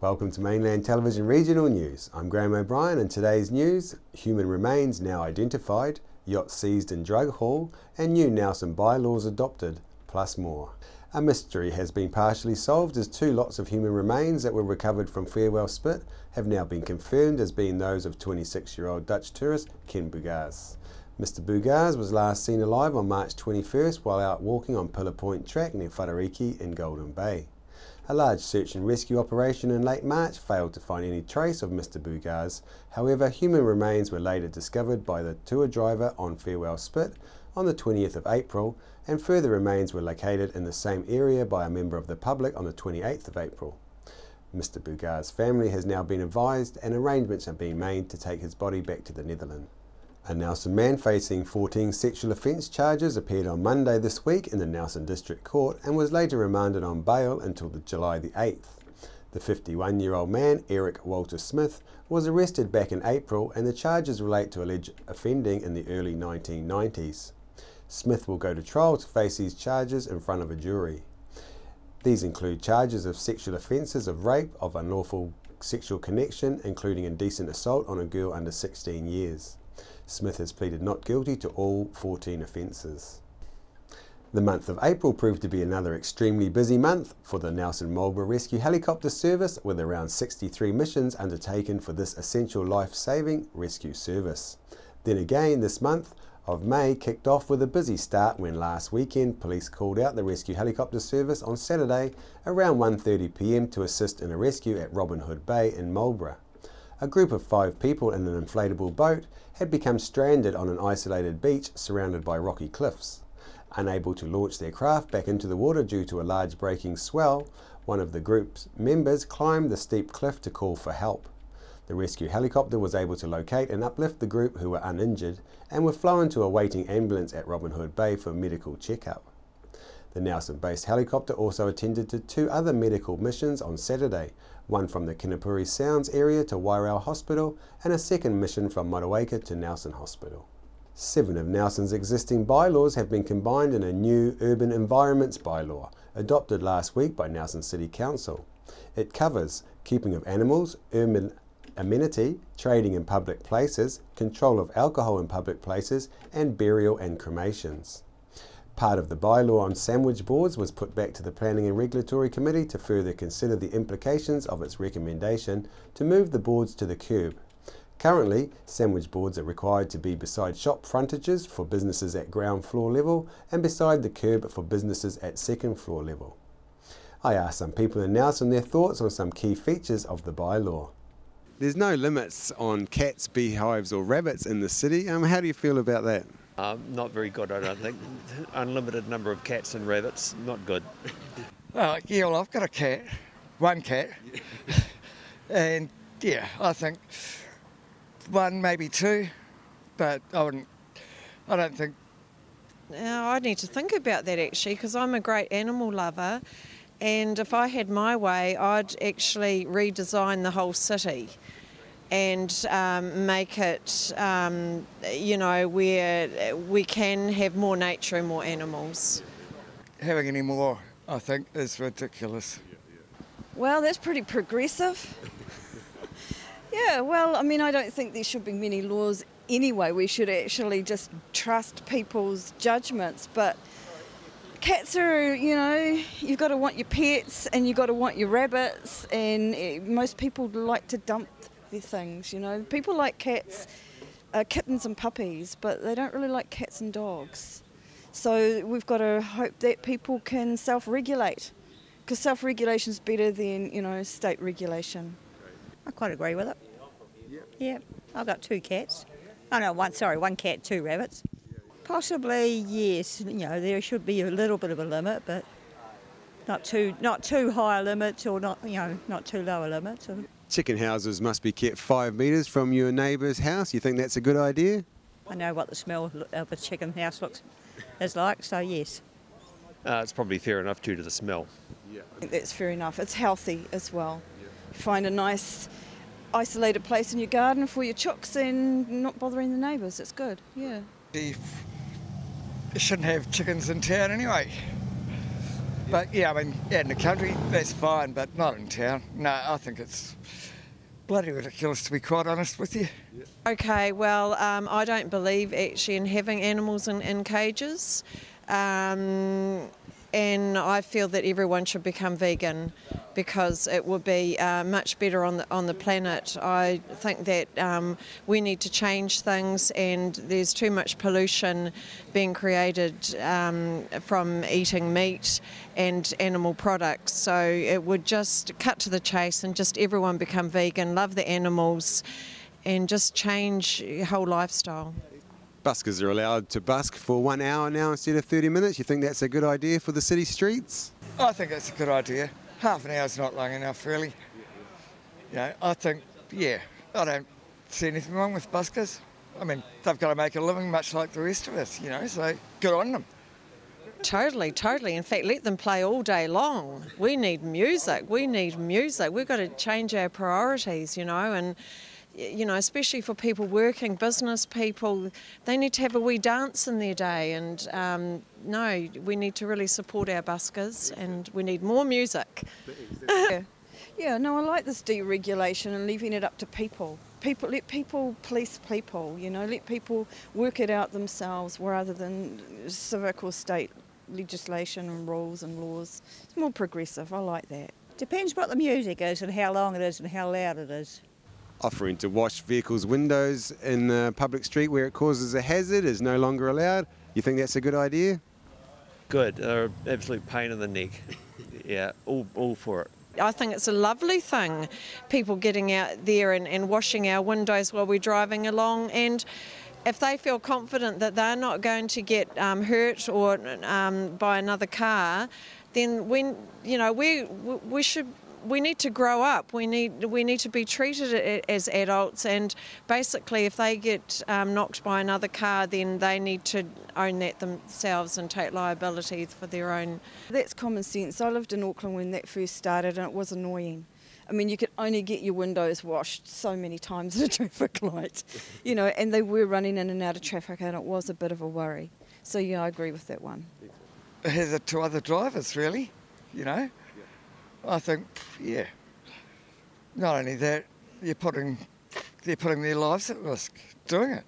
Welcome to Mainland Television Regional News. I'm Graham O'Brien and today's news: human remains now identified, yacht seized in drug haul, and new Nelson bylaws adopted, plus more. A mystery has been partially solved as 2 lots of human remains that were recovered from Farewell Spit have now been confirmed as being those of 26-year-old Dutch tourist Ken Bugars. Mr Bugars was last seen alive on March 21st while out walking on Pillar Point track near Whatariki in Golden Bay. A large search and rescue operation in late March failed to find any trace of Mr Bugars. However, human remains were later discovered by the tour driver on Farewell Spit on the 20th of April, and further remains were located in the same area by a member of the public on the 28th of April. Mr Bugars' family has now been advised and arrangements have been made to take his body back to the Netherlands. A Nelson man facing 14 sexual offence charges appeared on Monday this week in the Nelson District Court and was later remanded on bail until July the 8th. The 51-year-old man, Eric Walter Smith, was arrested back in April, and the charges relate to alleged offending in the early 1990s. Smith will go to trial to face these charges in front of a jury. These include charges of sexual offences of rape, of unlawful sexual connection, including indecent assault on a girl under 16 years. Smith has pleaded not guilty to all 14 offences. The month of April proved to be another extremely busy month for the Nelson Marlborough Rescue Helicopter Service, with around 63 missions undertaken for this essential life-saving rescue service. Then again, this month of May kicked off with a busy start when last weekend police called out the Rescue Helicopter Service on Saturday around 1:30 p.m. to assist in a rescue at Robin Hood Bay in Marlborough. A group of 5 people in an inflatable boat had become stranded on an isolated beach surrounded by rocky cliffs. Unable to launch their craft back into the water due to a large breaking swell, one of the group's members climbed the steep cliff to call for help. The rescue helicopter was able to locate and uplift the group, who were uninjured, and were flown to a waiting ambulance at Robin Hood Bay for medical checkup. The Nelson-based helicopter also attended to 2 other medical missions on Saturday, one from the Kinapuri Sounds area to Wairau Hospital and a second mission from Motueka to Nelson Hospital. 7 of Nelson's existing bylaws have been combined in a new Urban Environments bylaw, adopted last week by Nelson City Council. It covers keeping of animals, urban amenity, trading in public places, control of alcohol in public places, and burial and cremations. Part of the bylaw on sandwich boards was put back to the Planning and Regulatory Committee to further consider the implications of its recommendation to move the boards to the curb. Currently, sandwich boards are required to be beside shop frontages for businesses at ground floor level and beside the curb for businesses at second floor level. I asked some people in Nelson their thoughts on some key features of the bylaw. There's no limits on cats, beehives or rabbits in the city. How do you feel about that? Not very good, I don't think. Unlimited number of cats and rabbits, not good. Well, I've got a cat, one cat, and I think 1, maybe 2, but I don't think. Now, I need to think about that actually, because I'm a great animal lover, and if I had my way, I'd actually redesign the whole city and make it, where we can have more nature and more animals. Having any more, I think, is ridiculous. Well, that's pretty progressive. Yeah, well, I mean, I don't think there should be many laws anyway. We should actually just trust people's judgments. But cats are, you've got to want your pets and you've got to want your rabbits, and most people like to dump their things, People like cats, kittens and puppies, but they don't really like cats and dogs. So we've got to hope that people can self-regulate, because self-regulation is better than, state regulation. I quite agree with it. Yeah, I've got 2 cats. Oh no, one cat, 2 rabbits. Possibly, yes. There should be a little bit of a limit, but not too high a limit, or not too low a limit. Chicken houses must be kept 5 metres from your neighbour's house. You think that's a good idea? I know what the smell of a chicken house is like, so yes. It's probably fair enough due to the smell. I think that's fair enough. It's healthy as well. Find a nice isolated place in your garden for your chooks and not bothering the neighbours. It's good, yeah. You shouldn't have chickens in town anyway. But yeah, I mean, yeah, in the country, that's fine, but not in town. No, I think it's bloody ridiculous, to be quite honest with you. Okay, well, I don't believe actually in having animals in cages. And I feel that everyone should become vegan because it would be much better on the planet. I think that we need to change things, and there's too much pollution being created from eating meat and animal products. So it would just cut to the chase and just everyone become vegan, love the animals, and just change your whole lifestyle. Buskers are allowed to busk for 1 hour now instead of 30 minutes. You think that's a good idea for the city streets? I think that's a good idea. Half an hour's not long enough, really. You know, I think, yeah, I don't see anything wrong with buskers. I mean, they've got to make a living much like the rest of us, you know, so good on them. Totally, totally. In fact, let them play all day long. We need music. We've got to change our priorities, you know, and you know, especially for people working, business people, they need to have a wee dance in their day. And no, we need to really support our buskers, and we need more music. Yeah, no, I like this deregulation and leaving it up to people. Let people police people, you know, let people work it out themselves rather than civic or state legislation and rules and laws. It's more progressive, I like that. Depends what the music is and how long it is and how loud it is. Offering to wash vehicles' windows in the public street where it causes a hazard is no longer allowed. You think that's a good idea? Good. They're an absolute pain in the neck. Yeah, all for it. I think it's a lovely thing, people getting out there and washing our windows while we're driving along, and if they feel confident that they're not going to get hurt or by another car, then we need to grow up. We need to be treated as adults, and basically if they get knocked by another car, then they need to own that themselves and take liability for their own. That's common sense. I lived in Auckland when that first started and it was annoying. I mean, you could only get your windows washed so many times at a traffic light, you know, and they were running in and out of traffic and it was a bit of a worry. So yeah, I agree with that one. It has it to other drivers, really, you know. I think, yeah, not only that, they're putting their lives at risk doing it.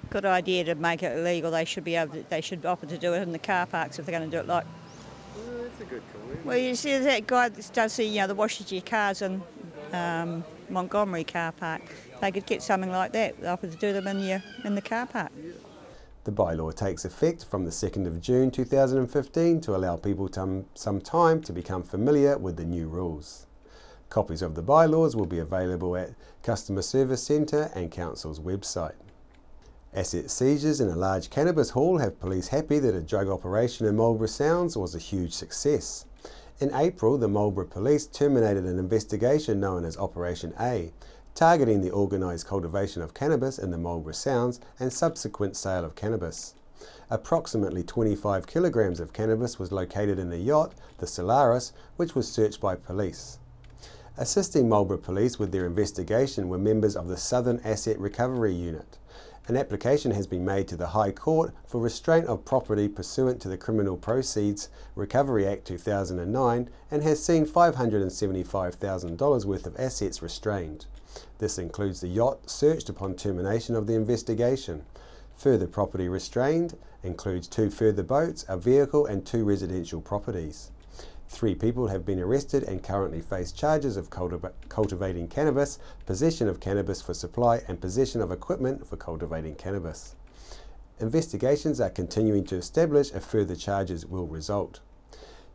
Good idea to make it illegal. They should offer to do it in the car parks if they're going to do it. Like, That's a good comment. well, you see that guy that does the washes your cars in Montgomery car park. They could get something like that. They offer to do them in the car park. The bylaw takes effect from the 2nd of June 2015 to allow people some time to become familiar with the new rules. Copies of the bylaws will be available at Customer Service Centre and Council's website. Asset seizures in a large cannabis haul have police happy that a drug operation in Marlborough Sounds was a huge success. In April, the Marlborough Police terminated an investigation known as Operation A, targeting the organised cultivation of cannabis in the Marlborough Sounds and subsequent sale of cannabis. Approximately 25 kilograms of cannabis was located in the yacht, the Solaris, which was searched by police. Assisting Marlborough Police with their investigation were members of the Southern Asset Recovery Unit. An application has been made to the High Court for restraint of property pursuant to the Criminal Proceeds Recovery Act 2009 and has seen $575,000 worth of assets restrained. This includes the yacht searched upon termination of the investigation. Further property restrained includes 2 further boats, a vehicle and 2 residential properties. 3 people have been arrested and currently face charges of cultivating cannabis, possession of cannabis for supply and possession of equipment for cultivating cannabis. Investigations are continuing to establish if further charges will result.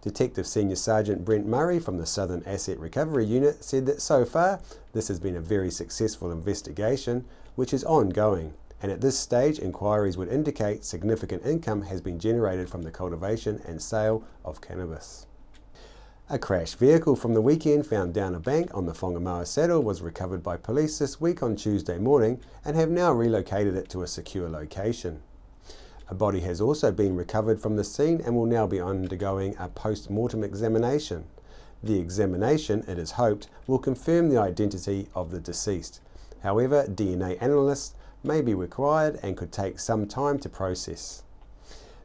Detective Senior Sergeant Brent Murray from the Southern Asset Recovery Unit said that so far this has been a very successful investigation which is ongoing, and at this stage inquiries would indicate significant income has been generated from the cultivation and sale of cannabis. A crashed vehicle from the weekend found down a bank on the Whangamua Saddle was recovered by police this week on Tuesday morning and have now relocated it to a secure location. A body has also been recovered from the scene and will now be undergoing a post-mortem examination. The examination, it is hoped, will confirm the identity of the deceased. However, DNA analysts may be required and could take some time to process.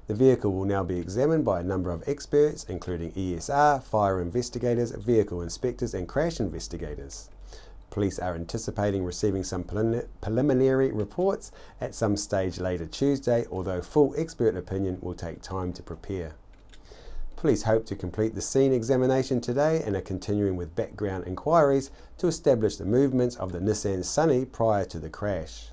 The vehicle will now be examined by a number of experts, including ESR, fire investigators, vehicle inspectors and crash investigators. Police are anticipating receiving some preliminary reports at some stage later Tuesday, although full expert opinion will take time to prepare. Police hope to complete the scene examination today and are continuing with background inquiries to establish the movements of the Nissan Sunny prior to the crash.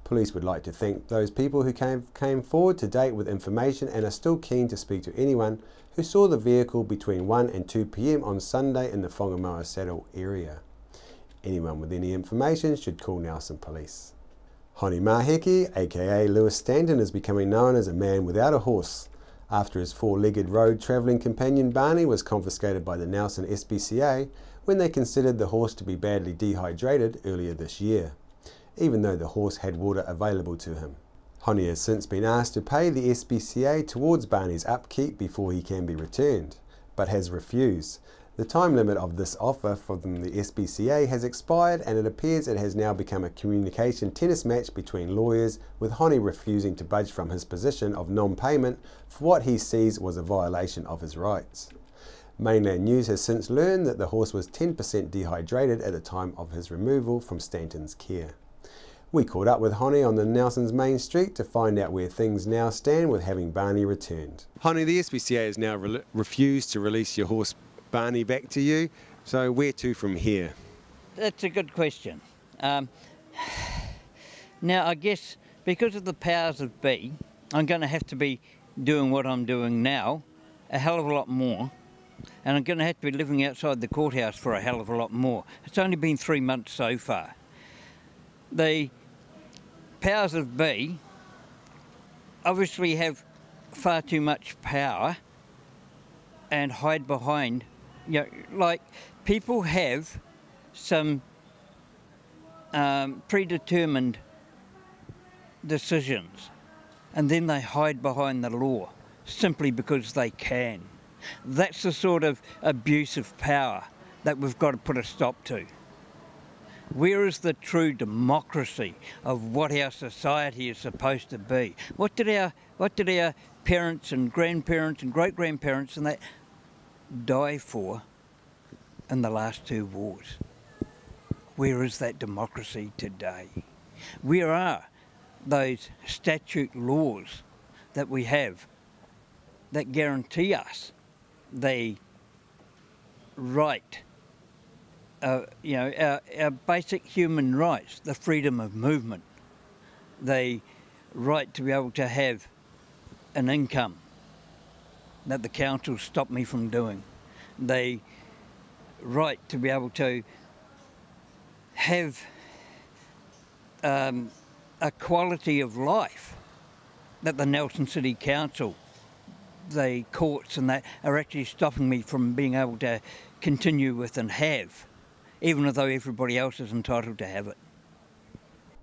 Police would like to thank those people who came forward to date with information and are still keen to speak to anyone who saw the vehicle between 1 and 2 p.m. on Sunday in the Whangamoa Saddle area. Anyone with any information should call Nelson Police. Honi Maheki, aka Lewis Stanton, is becoming known as a man without a horse after his four-legged road travelling companion Barney was confiscated by the Nelson SPCA when they considered the horse to be badly dehydrated earlier this year, even though the horse had water available to him. Honi has since been asked to pay the SPCA towards Barney's upkeep before he can be returned, but has refused. The time limit of this offer from the SPCA has expired, and it appears it has now become a communication tennis match between lawyers, with Honi refusing to budge from his position of non-payment for what he sees was a violation of his rights. Mainland News has since learned that the horse was 10% dehydrated at the time of his removal from Stanton's care. We caught up with Honi on the Nelson's main street to find out where things now stand with having Barney returned. Honi, the SPCA has now refused to release your horse Barney back to you, so where to from here? That's a good question. Now I guess because of the powers that be, I'm going to have to be doing what I'm doing now a hell of a lot more, and I'm going to have to be living outside the courthouse for a hell of a lot more. It's only been 3 months so far. The powers that be obviously have far too much power and hide behind, you know, like people have some predetermined decisions and then they hide behind the law simply because they can. That's the sort of abuse of power that we've got to put a stop to. Where is the true democracy of what our society is supposed to be? What did our parents and grandparents and great-grandparents and that die for in the last 2 wars? Where is that democracy today? Where are those statute laws that we have that guarantee us the right, our basic human rights, the freedom of movement, the right to be able to have an income that the council stopped me from doing, the right to be able to have a quality of life that the Nelson City Council, the courts and that are actually stopping me from being able to continue with and have, even though everybody else is entitled to have it.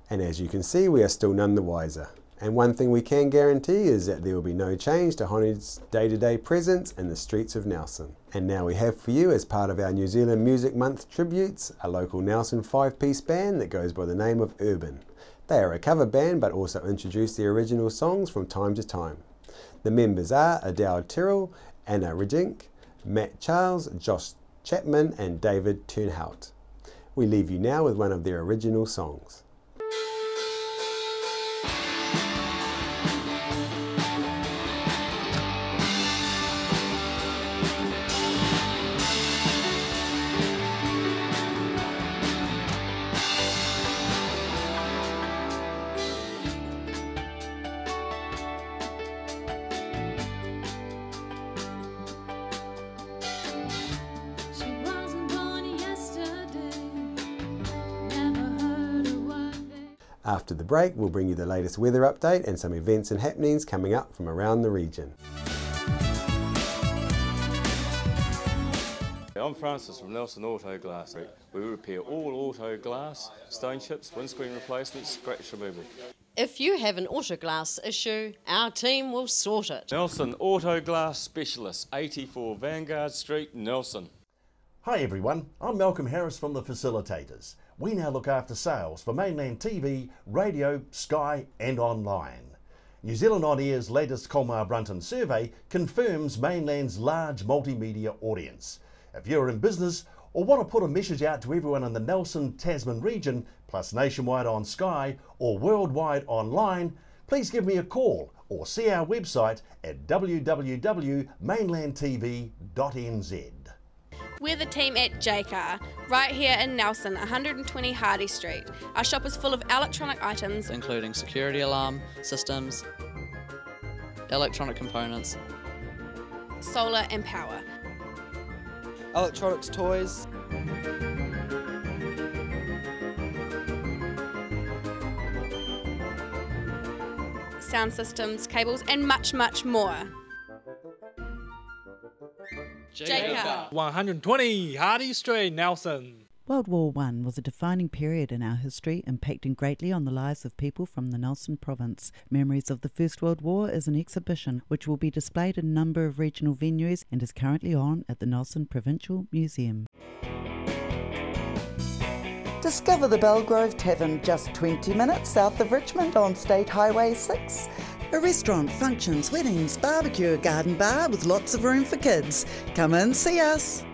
And as you can see, we are still none the wiser. And one thing we can guarantee is that there will be no change to Honi's day-to-day presence in the streets of Nelson. And now we have for you, as part of our New Zealand Music Month tributes, a local Nelson 5-piece band that goes by the name of Urban. They are a cover band but also introduce the original songs from time to time. The members are Adele Tyrrell, Anna Ridink, Matt Charles, Josh Chapman and David Turnhout. We leave you now with one of their original songs. After the break, we'll bring you the latest weather update and some events and happenings coming up from around the region. I'm Francis from Nelson Auto Glass. We repair all auto glass, stone chips, windscreen replacements, scratch removal. If you have an auto glass issue, our team will sort it. Nelson Auto Glass Specialists, 84 Vanguard Street, Nelson. Hi everyone, I'm Malcolm Harris from The Facilitators. We now look after sales for mainland TV, radio, Sky and online. New Zealand On Air's latest Colmar Brunton survey confirms Mainland's large multimedia audience. If you're in business or want to put a message out to everyone in the Nelson Tasman region, plus nationwide on Sky or worldwide online, please give me a call or see our website at www.mainlandtv.nz. We're the team at JCar, right here in Nelson, 120 Hardy Street. Our shop is full of electronic items, including security alarm systems, electronic components, solar and power, electronics, toys, sound systems, cables, and much, much more. JCar. 120 Hardy Street, Nelson. World War I was a defining period in our history, impacting greatly on the lives of people from the Nelson province. Memories of the First World War is an exhibition which will be displayed in a number of regional venues and is currently on at the Nelson Provincial Museum. Discover the Belgrove Tavern, just 20 minutes south of Richmond on State Highway 6. A restaurant, functions, weddings, barbecue, garden bar with lots of room for kids. Come and see us.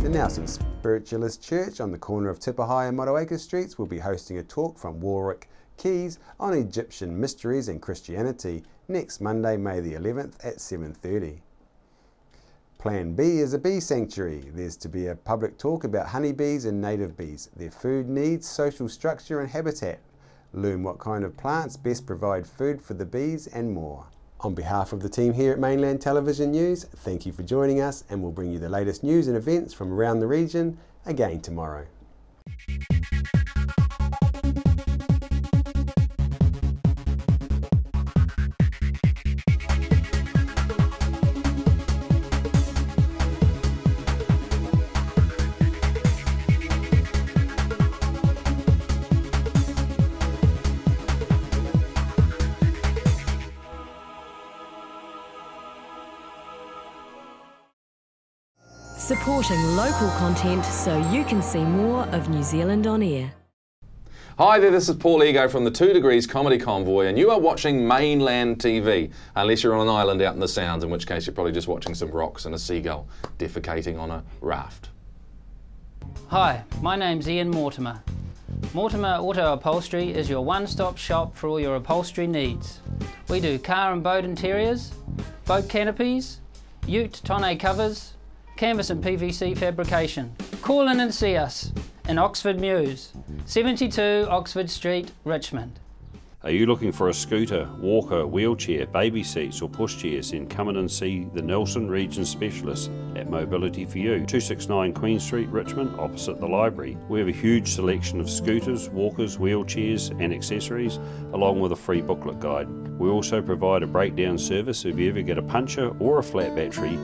The Nelson Spiritualist Church on the corner of Tipahai and Motueka Streets will be hosting a talk from Warwick Keys on Egyptian mysteries and Christianity next Monday, May the 11th at 7:30. Plan B is a bee sanctuary. There's to be a public talk about honeybees and native bees, their food needs, social structure and habitat. Learn what kind of plants best provide food for the bees and more. On behalf of the team here at Mainland Television News, thank you for joining us, and we'll bring you the latest news and events from around the region again tomorrow. Supporting local content so you can see more of New Zealand On Air. Hi there, this is Paul Ego from the 2 Degrees Comedy Convoy, and you are watching Mainland TV, unless you're on an island out in the Sounds, in which case you're probably just watching some rocks and a seagull defecating on a raft. Hi, my name's Ian Mortimer. Mortimer Auto Upholstery is your one-stop shop for all your upholstery needs. We do car and boat interiors, boat canopies, ute tonneau covers, canvas and PVC fabrication. Call in and see us in Oxford Mews, 72 Oxford Street, Richmond. Are you looking for a scooter, walker, wheelchair, baby seats or pushchairs? Then come in and see the Nelson Region Specialist at Mobility for You, 269 Queen Street, Richmond, opposite the library. We have a huge selection of scooters, walkers, wheelchairs and accessories, along with a free booklet guide. We also provide a breakdown service if you ever get a puncture or a flat battery.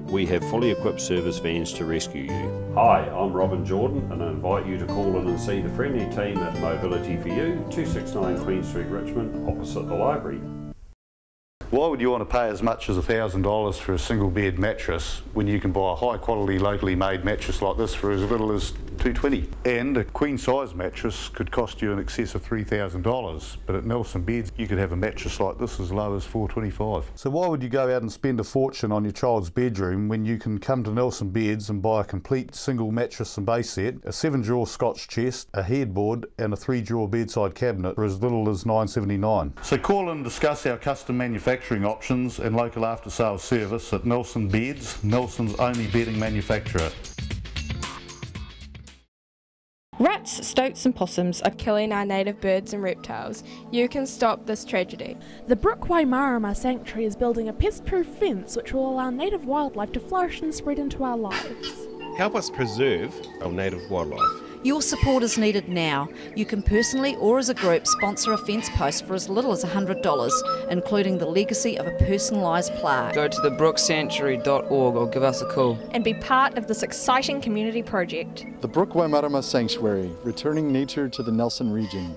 We have fully equipped service vans to rescue you. Hi, I'm Robin Jordan, and I invite you to call in and see the friendly team at Mobility for You, 269 Queen Street, Richmond, opposite the library. Why would you want to pay as much as $1,000 for a single bed mattress when you can buy a high quality locally made mattress like this for as little as $220? And a queen size mattress could cost you in excess of $3,000, but at Nelson Beds you could have a mattress like this as low as $425. So why would you go out and spend a fortune on your child's bedroom when you can come to Nelson Beds and buy a complete single mattress and base set, a 7-drawer Scotch chest, a headboard and a 3-drawer bedside cabinet for as little as $979? So call and discuss our custom manufacturing manufacturing options and local after-sales service at Nelson Beds, Nelson's only bedding manufacturer. Rats, stoats and possums are killing our native birds and reptiles. You can stop this tragedy. The Brook Waimarama Sanctuary is building a pest-proof fence which will allow native wildlife to flourish and spread into our lives. Help us preserve our native wildlife. Your support is needed now. You can personally or as a group sponsor a fence post for as little as $100, including the legacy of a personalised plaque. Go to thebrooksanctuary.org or give us a call. And be part of this exciting community project. The Brook Waimarama Sanctuary, returning nature to the Nelson region.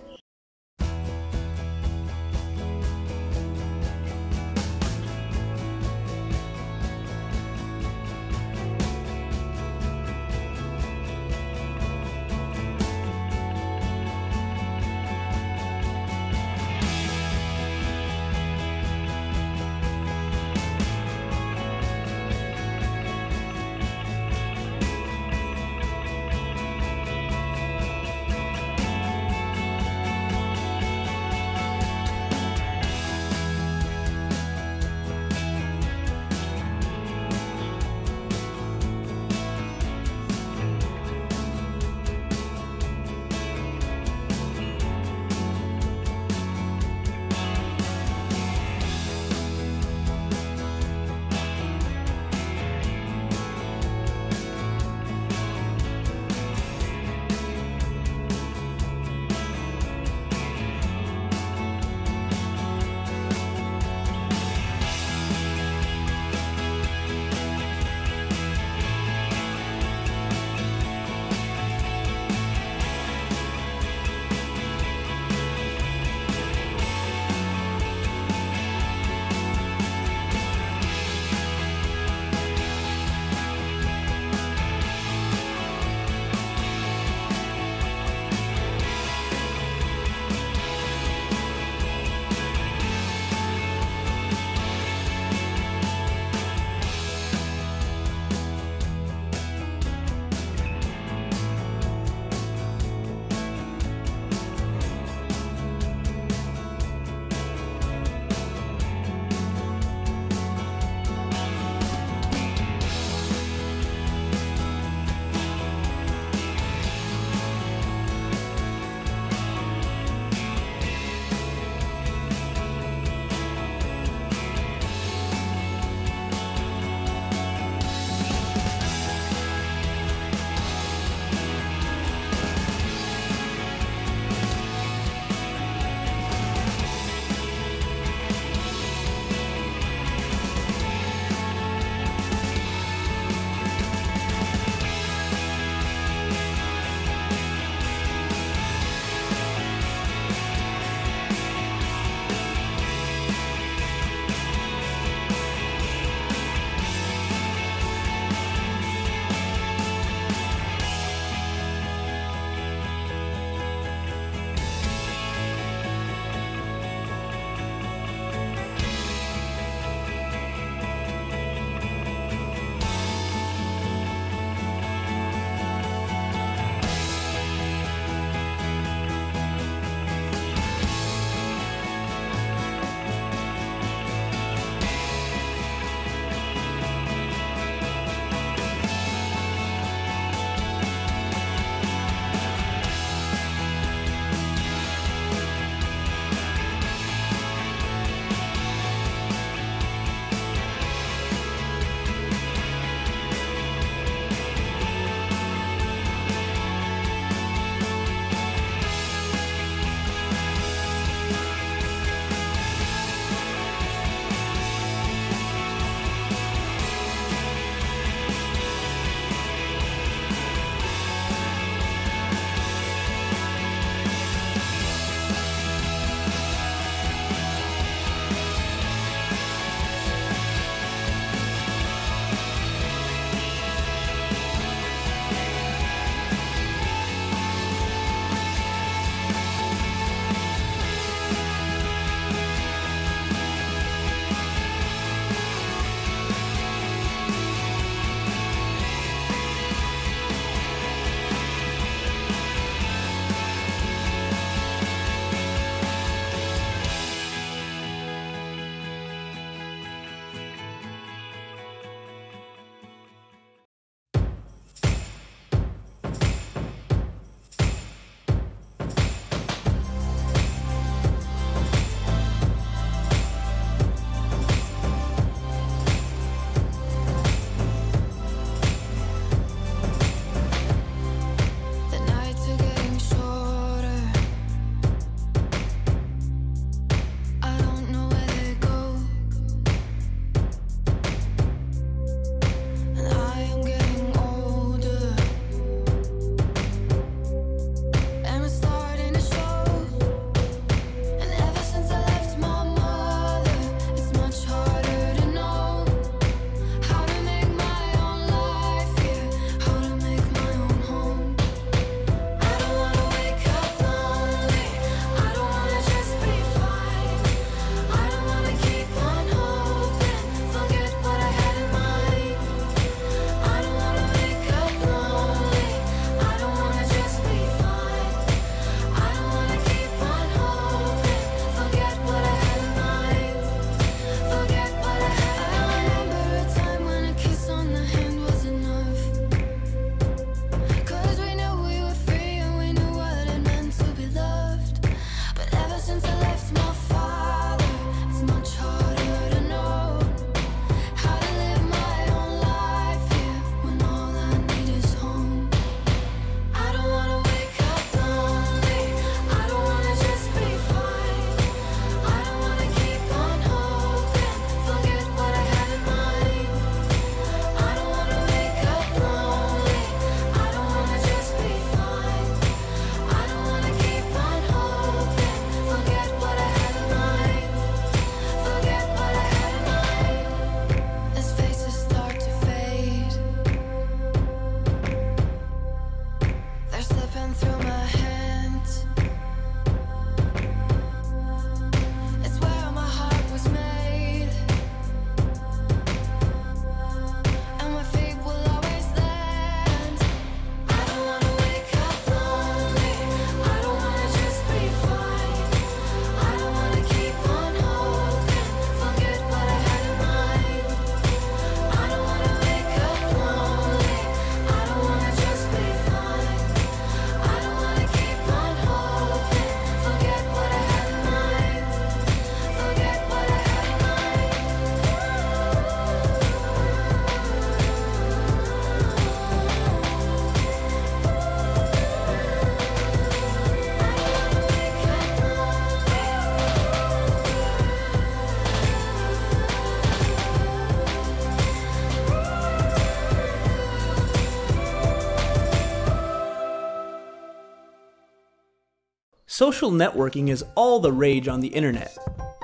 Social networking is all the rage on the internet,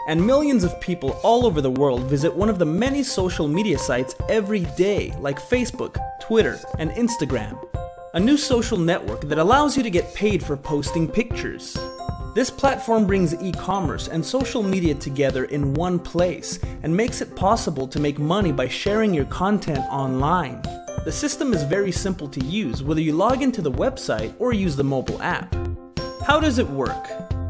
and millions of people all over the world visit one of the many social media sites every day, like Facebook, Twitter, and Instagram. A new social network that allows you to get paid for posting pictures. This platform brings e-commerce and social media together in one place and makes it possible to make money by sharing your content online. The system is very simple to use, whether you log into the website or use the mobile app. How does it work?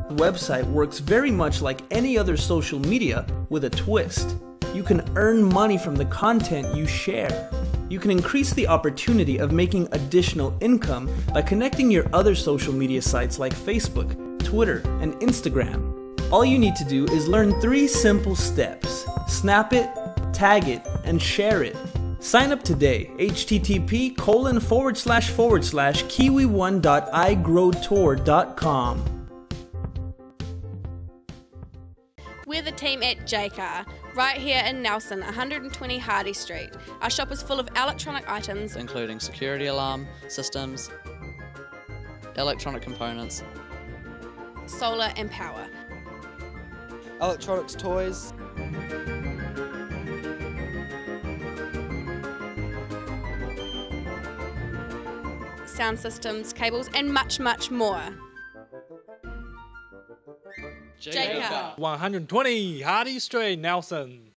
The website works very much like any other social media with a twist. You can earn money from the content you share. You can increase the opportunity of making additional income by connecting your other social media sites like Facebook, Twitter, and Instagram. All you need to do is learn 3 simple steps. Snap it, tag it, and share it. Sign up today, http://kiwi1.igrowtour.com. We're the team at JCar, right here in Nelson, 120 Hardy Street. Our shop is full of electronic items, including security alarm systems, electronic components, solar and power, electronics toys, sound systems, cables, and much, much more. JCar 120 Hardy Street, Nelson.